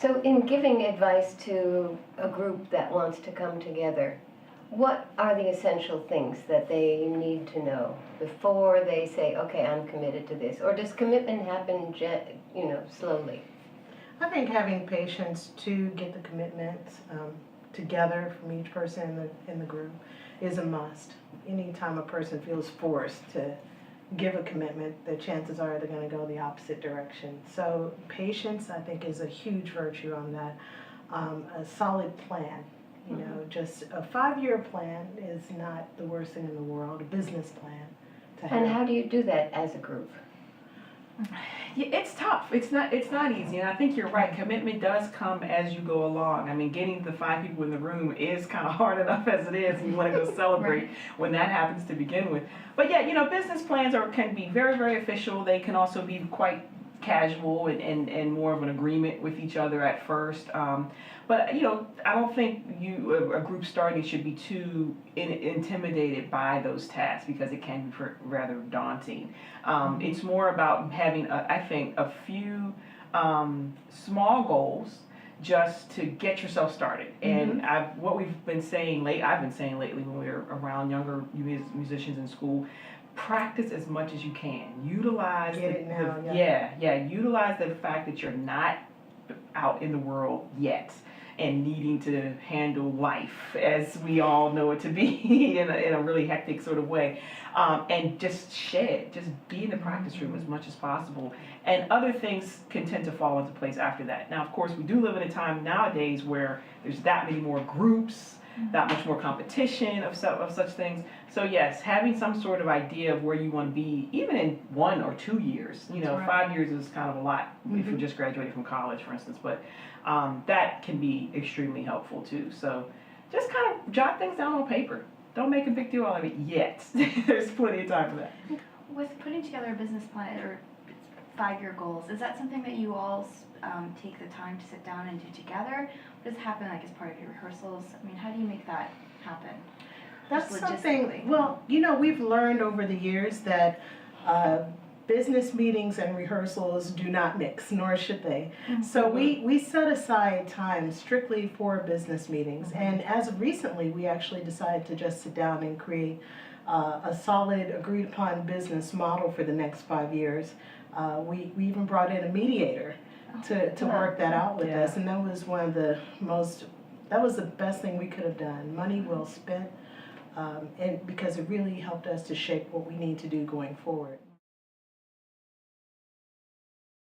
So in giving advice to a group that wants to come together, what are the essential things that they need to know before they say, okay, I'm committed to this? Or does commitment happen, slowly? I think having patience to get the commitments together from each person in the group is a must. Anytime a person feels forced to give a commitment, the chances are they're going to go the opposite direction. So patience, I think, is a huge virtue on that. A solid plan, just a 5-year plan is not the worst thing in the world, a business plan to have. And how do you do that as a group? Yeah, it's tough. It's not easy, and I think you're right. Commitment does come as you go along. I mean, getting the 5 people in the room is kind of hard enough as it is, and you want to go celebrate when that happens to begin with. But yeah, business plans can be very, very official. They can also be quite casual and more of an agreement with each other at first. But I don't think a group starting should be too intimidated by those tasks, because it can be rather daunting. It's more about having, I think, a few small goals just to get yourself started. And what we've been saying I've been saying lately when we're around younger musicians in school, practice as much as you can. Utilize utilize the fact that you're not out in the world yet and needing to handle life as we all know it to be in a really hectic sort of way, and just be in the practice room as much as possible, and other things can tend to fall into place after that. Now, of course, we do live in a time nowadays where there's that many more groups, that much more competition of such things. So yes, having some sort of idea of where you want to be, even in 1 or 2 years. 5 years is kind of a lot if you just graduated from college, for instance. But that can be extremely helpful too. So just kind of jot things down on paper. Don't make a big deal out of it yet. There's plenty of time for that. With putting together a business plan or 5-year goals, is that something that you all take the time to sit down and do together? Does it happen as part of your rehearsals? I mean, how do you make that happen? That's something, we've learned over the years that business meetings and rehearsals do not mix, nor should they. So we set aside time strictly for business meetings. And as of recently, we actually decided to just sit down and create a solid, agreed upon business model for the next 5 years. We even brought in a mediator to work that out with us, and that was that was the best thing we could have done. Money well spent, and because it really helped us to shape what we need to do going forward.